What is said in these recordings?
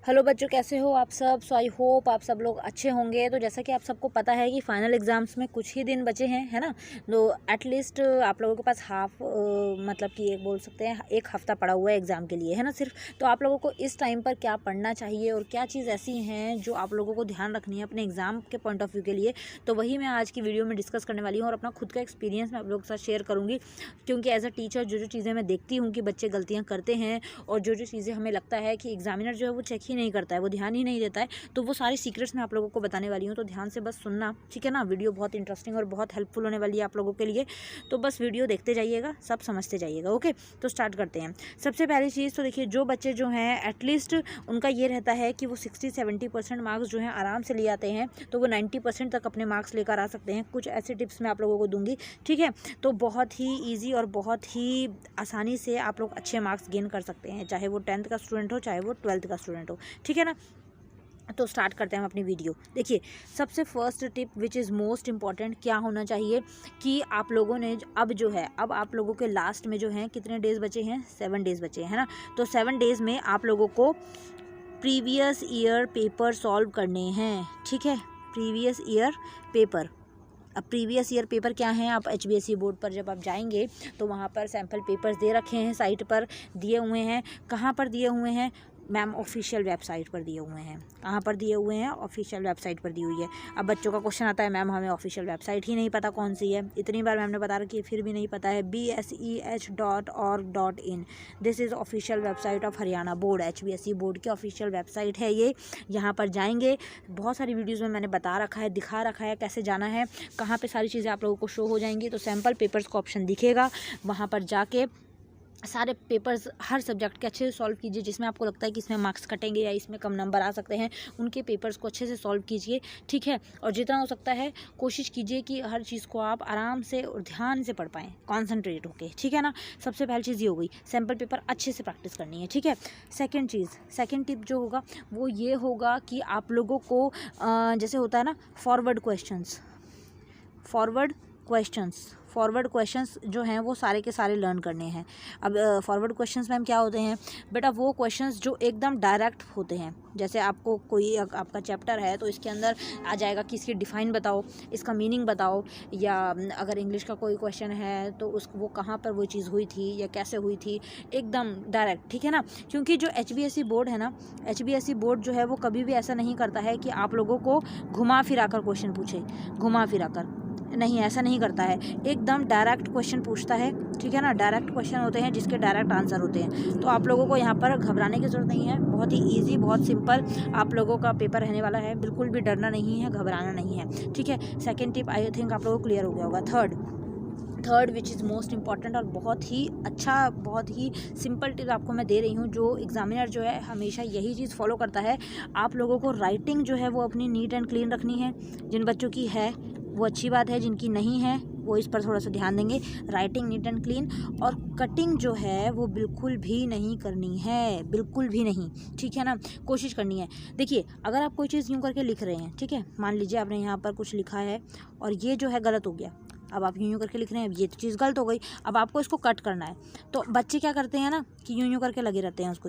Hello बच्चों, कैसे हो आप सब। सो आई होप आप सब लोग अच्छे होंगे। तो जैसा कि आप सबको पता है कि फाइनल एग्ज़ाम्स में कुछ ही दिन बचे हैं, है ना। तो एटलीस्ट आप लोगों के पास मतलब कि एक बोल सकते हैं एक हफ़्ता पड़ा हुआ है एग्ज़ाम के लिए, है ना सिर्फ। तो आप लोगों को इस टाइम पर क्या पढ़ना चाहिए और क्या चीज़ ऐसी हैं जो आप लोगों को ध्यान रखनी है अपने एग्ज़ाम के पॉइंट ऑफ व्यू के लिए, तो वही मैं आज की वीडियो में डिस्कस करने वाली हूँ और अपना खुद का एक्सपीरियंस मैं आप लोगों के साथ शेयर करूँगी। क्योंकि एज अ टीचर जो चीज़ें मैं देखती हूँ कि बच्चे गलतियाँ करते हैं और जो चीज़ें हमें लगता है कि एग्जामिनर जो है वो चेक ही नहीं करता है, वो ध्यान ही नहीं देता है, तो वो सारी सीक्रेट्स मैं आप लोगों को बताने वाली हूँ। तो ध्यान से बस सुनना, ठीक है ना। वीडियो बहुत इंटरेस्टिंग और बहुत हेल्पफुल होने वाली है आप लोगों के लिए। तो बस वीडियो देखते जाइएगा, सब समझते जाइएगा। ओके, तो स्टार्ट करते हैं। सबसे पहली चीज़ तो देखिए, जो बच्चे जो हैं एटलीस्ट उनका ये रहता है कि वो 60-70% मार्क्स जो हैं आराम से ले आते हैं, तो वो 90% तक अपने मार्क्स लेकर आ सकते हैं। कुछ ऐसे टिप्स मैं आप लोगों को दूंगी, ठीक है। तो बहुत ही ईजी और बहुत ही आसानी से आप लोग अच्छे मार्क्स गेन कर सकते हैं, चाहे वो 10th का स्टूडेंट हो चाहे वो 12th का स्टूडेंट हो, ठीक है ना। तो स्टार्ट करते हैं हम अपनी वीडियो। देखिए, सबसे first tip which is most important क्या होना चाहिए कि आप लोगों ने अब आप लोगों के लास्ट में जो हैं कितने डेज़ बचे हैं, 7 डेज़ बचे हैं, है ना। तो 7 डेज़ में आप लोगों को प्रीवियस ईयर पेपर सॉल्व करने हैं, ठीक है। Previous year paper. अब प्रीवियस ईयर पेपर क्या हैं, आप HBSE बोर्ड पर जब आप जाएंगे तो वहाँ पर सैम्पल पेपर्स दे रखे हैं, साइट पर दिए हुए हैं। कहाँ पर दिए हुए हैं मैम, ऑफिशियल वेबसाइट पर दिए हुए हैं। कहाँ पर दिए हुए हैं, ऑफिशियल वेबसाइट पर दी हुई है। अब बच्चों का क्वेश्चन आता है, मैम हमें ऑफिशियल वेबसाइट ही नहीं पता कौन सी है। इतनी बार मैम ने बता रखी है फिर भी नहीं पता है। BSEH.org.in, this is official website of Haryana board. HBSE board की ऑफिशियल वेबसाइट है ये। यहाँ पर जाएंगे, बहुत सारी वीडियोज़ में मैंने बता रखा है, दिखा रखा है कैसे जाना है, कहाँ पे सारी चीज़ें आप लोगों को शो हो जाएंगी। तो सैम्पल पेपर्स का ऑप्शन दिखेगा, वहाँ पर जाके सारे पेपर्स हर सब्जेक्ट के अच्छे से सॉल्व कीजिए। जिसमें आपको लगता है कि इसमें मार्क्स कटेंगे या इसमें कम नंबर आ सकते हैं, उनके पेपर्स को अच्छे से सॉल्व कीजिए, ठीक है। और जितना हो सकता है कोशिश कीजिए कि हर चीज़ को आप आराम से और ध्यान से पढ़ पाएँ, कॉन्सनट्रेट होके, ठीक है ना। सबसे पहली चीज़ ये हो गई, सैम्पल पेपर अच्छे से प्रैक्टिस करनी है, ठीक है। सेकेंड टिप जो होगा वो ये होगा कि आप लोगों को जैसे होता है ना फॉरवर्ड क्वेश्चंस जो हैं वो सारे के सारे लर्न करने हैं। अब फॉरवर्ड क्वेश्चंस मैम क्या होते हैं बेटा, वो क्वेश्चंस जो एकदम डायरेक्ट होते हैं। जैसे आपको कोई आपका चैप्टर है तो इसके अंदर आ जाएगा कि इसकी डिफ़ाइन बताओ, इसका मीनिंग बताओ, या अगर इंग्लिश का कोई क्वेश्चन है तो वो कहाँ पर वो चीज़ हुई थी या कैसे हुई थी, एकदम डायरेक्ट, ठीक है ना। क्योंकि जो HBSE बोर्ड है ना, HBSE बोर्ड जो है वो कभी भी ऐसा नहीं करता है कि आप लोगों को घुमा फिरा कर क्वेश्चन पूछे, घुमा फिरा कर नहीं, ऐसा नहीं करता है। एकदम डायरेक्ट क्वेश्चन पूछता है, ठीक है ना। डायरेक्ट क्वेश्चन होते हैं जिसके डायरेक्ट आंसर होते हैं। तो आप लोगों को यहाँ पर घबराने की ज़रूरत नहीं है, बहुत ही इजी, बहुत सिंपल आप लोगों का पेपर रहने वाला है। बिल्कुल भी डरना नहीं है, घबराना नहीं है, ठीक है। सेकेंड टिप आई थिंक आप लोगों को क्लियर हो गया होगा। Third which is most important और बहुत ही अच्छा, बहुत ही सिंपल टिप आपको मैं दे रही हूँ, जो एग्जामिनर जो है हमेशा यही चीज़ फॉलो करता है। आप लोगों को राइटिंग जो है वो अपनी नीट एंड क्लीन रखनी है। जिन बच्चों की है वो अच्छी बात है, जिनकी नहीं है वो इस पर थोड़ा सा ध्यान देंगे। राइटिंग नीट एंड क्लीन, और कटिंग जो है वो बिल्कुल भी नहीं करनी है, बिल्कुल भी नहीं, ठीक है ना। कोशिश करनी है। देखिए, अगर आप कोई चीज़ यूँ करके लिख रहे हैं, ठीक है, मान लीजिए आपने यहाँ पर कुछ लिखा है और ये जो है गलत हो गया। अब आप यूँ करके लिख रहे हैं, ये तो चीज़ गलत हो गई। अब आपको इसको कट करना है। तो बच्चे क्या करते हैं ना कि यूँ करके लगे रहते हैं, उसको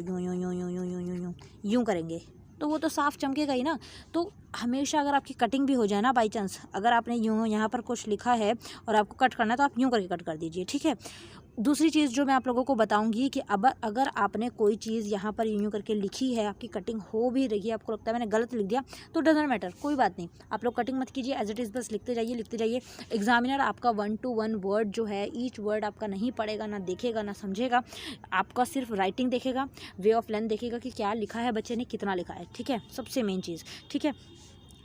यूँ करेंगे तो वो तो साफ चमकेगा ही ना। तो हमेशा अगर आपकी कटिंग भी हो जाए ना, बाई चांस अगर आपने यूँ यहाँ पर कुछ लिखा है और आपको कट करना है तो आप यूँ करके कट कर दीजिए, ठीक है। दूसरी चीज़ जो मैं आप लोगों को बताऊंगी कि अब अगर आपने कोई चीज़ यहाँ पर यूँ करके लिखी है, आपकी कटिंग हो भी रही है, आपको लगता है मैंने गलत लिख दिया, तो डजंट मैटर, कोई बात नहीं, आप लोग कटिंग मत कीजिए, एज इट इज़ बस लिखते जाइए। एग्जामिनर आपका 1 to 1 वर्ड जो है, ईच वर्ड आपका नहीं पढ़ेगा, ना देखेगा, ना समझेगा, आपका सिर्फ राइटिंग देखेगा, वे ऑफ लेंथ देखेगा कि क्या लिखा है बच्चे ने, कितना लिखा है, ठीक है। सबसे मेन चीज़, ठीक है।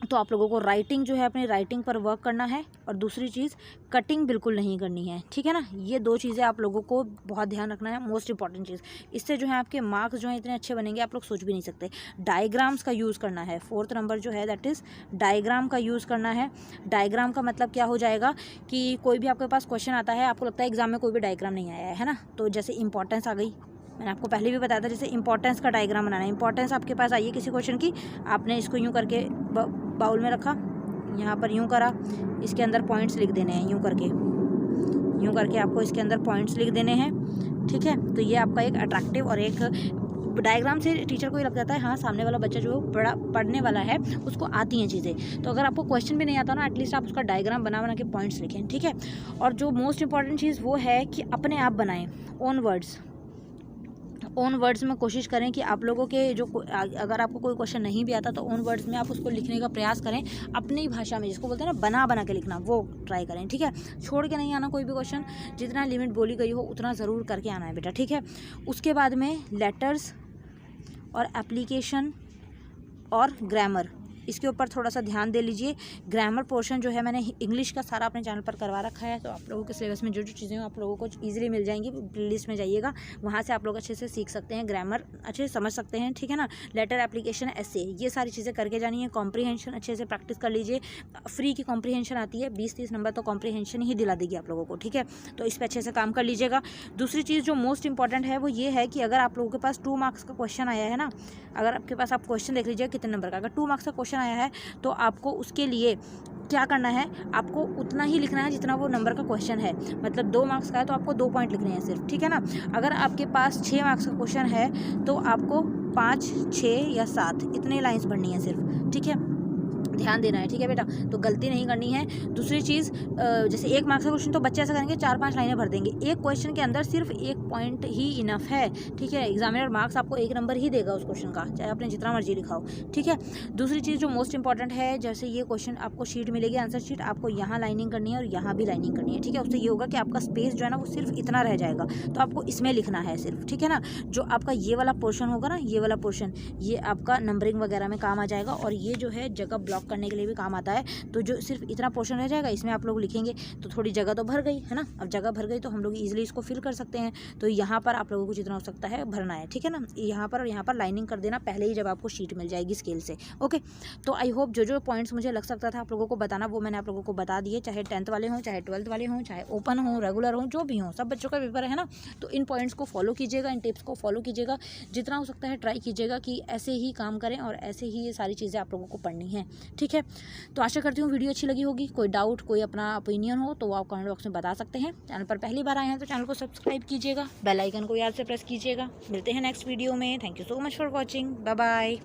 तो आप लोगों को राइटिंग जो है अपनी राइटिंग पर वर्क करना है, और दूसरी चीज़ कटिंग बिल्कुल नहीं करनी है, ठीक है ना। ये 2 चीज़ें आप लोगों को बहुत ध्यान रखना है, मोस्ट इंपॉर्टेंट चीज़। इससे जो है आपके मार्क्स जो हैं इतने अच्छे बनेंगे आप लोग सोच भी नहीं सकते। डायग्राम्स का यूज़ करना है, 4th नंबर जो है दैट इज़ डायग्राम का यूज़ करना है। डायग्राम का मतलब क्या हो जाएगा कि कोई भी आपके पास क्वेश्चन आता है, आपको लगता है एग्जाम में कोई भी डायग्राम नहीं आया है ना, तो जैसे इंपॉर्टेंस आ गई, मैंने आपको पहले भी बताया था, जैसे इंपॉर्टेंस का डायग्राम बनाना है। इंपॉर्टेंस आपके पास आई है किसी क्वेश्चन की, आपने इसको यूँ करके बाउल में रखा, यहाँ पर यूँ करा, इसके अंदर पॉइंट्स लिख देने हैं, यूँ करके आपको इसके अंदर पॉइंट्स लिख देने हैं, ठीक है। तो ये आपका एक अट्रैक्टिव और एक डायग्राम से टीचर को ये लग जाता है हाँ सामने वाला बच्चा जो बड़ा पढ़ने वाला है उसको आती हैं चीज़ें। तो अगर आपको क्वेश्चन भी नहीं आता ना, एटलीस्ट आप उसका डायग्राम बना बना के पॉइंट्स लिखें, ठीक है। और जो मोस्ट इंपॉर्टेंट चीज़ वो है कि अपने आप बनाएं ओन वर्ड्स में कोशिश करें कि आप लोगों के जो अगर आपको कोई क्वेश्चन नहीं भी आता तो ओन वर्ड्स में आप उसको लिखने का प्रयास करें अपनी भाषा में, जिसको बोलते हैं ना बना बना के लिखना, वो ट्राई करें, ठीक है। छोड़ के नहीं आना कोई भी क्वेश्चन, जितना लिमिट बोली गई हो उतना ज़रूर करके आना है बेटा, ठीक है। उसके बाद में लेटर्स और एप्लीकेशन और ग्रामर, इसके ऊपर थोड़ा सा ध्यान दे लीजिए। ग्रामर पोर्शन जो है मैंने इंग्लिश का सारा अपने चैनल पर करवा रखा है, तो आप लोगों के सिलेबस में जो जो चीज़ें आप लोगों को ईजिली मिल जाएंगी, प्लेलिस्ट में जाइएगा, वहाँ से आप लोग अच्छे से सीख सकते हैं, ग्रामर अच्छे से समझ सकते हैं, ठीक है ना। लेटर, एप्लीकेशन, एसे, ये सारी चीज़ें करके जानी है। कॉम्प्रीहेंशन अच्छे से प्रैक्टिस कर लीजिए, फ्री की कॉम्प्रीहेंशन आती है, 20-30 नंबर तो कॉम्प्रीहेंशन ही दिला देगी आप लोगों को, ठीक है। तो इस पर अच्छे से काम कर लीजिएगा। दूसरी चीज़ जो मोस्ट इंपॉर्टेंट है वो ये है कि अगर आप लोगों के पास 2 मार्क्स का क्वेश्चन आया है ना, अगर आपके पास, आप क्वेश्चन देख लीजिए कितने नंबर का, अगर 2 मार्क्स का क्वेश्चन आया है तो आपको उसके लिए क्या करना है, आपको उतना ही लिखना है जितना वो नंबर का क्वेश्चन है। मतलब 2 मार्क्स का है तो आपको 2 पॉइंट लिखने हैं सिर्फ, ठीक है ना। अगर आपके पास 6 मार्क्स का क्वेश्चन है तो आपको 5, 6 या 7 इतने लाइंस भरनी है सिर्फ, ठीक है। ध्यान देना है, ठीक है बेटा, तो गलती नहीं करनी है। दूसरी चीज़, जैसे 1 मार्क्स का क्वेश्चन तो बच्चे ऐसा करेंगे 4-5 लाइनें भर देंगे, एक क्वेश्चन के अंदर सिर्फ 1 पॉइंट ही इनफ है, ठीक है। एग्जामिनर मार्क्स आपको 1 नंबर ही देगा उस क्वेश्चन का, चाहे आपने जितना मर्जी लिखाओ, ठीक है। दूसरी चीज़ जो मोस्ट इंपॉर्टेंट है, जैसे ये क्वेश्चन आपको शीट मिलेगी, आंसर शीट, आपको यहाँ लाइनिंग करनी है और यहाँ भी लाइनिंग करनी है, ठीक है। उससे ये होगा कि आपका स्पेस जो है ना वो सिर्फ इतना रह जाएगा, तो आपको इसमें लिखना है सिर्फ, ठीक है ना। जो आपका ये वाला पोर्शन होगा ना, ये वाला पोर्शन, ये आपका नंबरिंग वगैरह में काम आ जाएगा, और ये जो है जगह ब्लॉक करने के लिए भी काम आता है। तो जो सिर्फ इतना पोर्शन रह जाएगा इसमें आप लोग लिखेंगे, तो थोड़ी जगह तो भर गई है ना। अब जगह भर गई तो हम लोग इजीली इसको फिल कर सकते हैं। तो यहाँ पर आप लोगों को जितना हो सकता है भरना है, ठीक है ना। यहाँ पर और यहाँ पर लाइनिंग कर देना पहले ही, जब आपको शीट मिल जाएगी स्केल से, ओके। तो आई होप जो जो पॉइंट्स मुझे लग सकता था आप लोगों को बताना, वो मैंने आप लोगों को बता दिए, चाहे 10th वाले हों, चाहे 12th वाले हों, चाहे ओपन हो, रेगुलर हो, जो भी हो, सब बच्चों का पेपर है ना। तो इन पॉइंट्स को फॉलो कीजिएगा, इन टिप्स को फॉलो कीजिएगा, जितना हो सकता है ट्राई कीजिएगा कि ऐसे ही काम करें और ऐसे ही ये सारी चीज़ें आप लोगों को पढ़नी है, ठीक है। तो आशा करती हूँ वीडियो अच्छी लगी होगी। कोई डाउट, कोई अपना ओपिनियन हो तो आप कमेंट बॉक्स में बता सकते हैं। चैनल पर पहली बार आए हैं तो चैनल को सब्सक्राइब कीजिएगा, बेल आइकन को याद से प्रेस कीजिएगा। मिलते हैं नेक्स्ट वीडियो में। Thank you so much for watching, bye bye.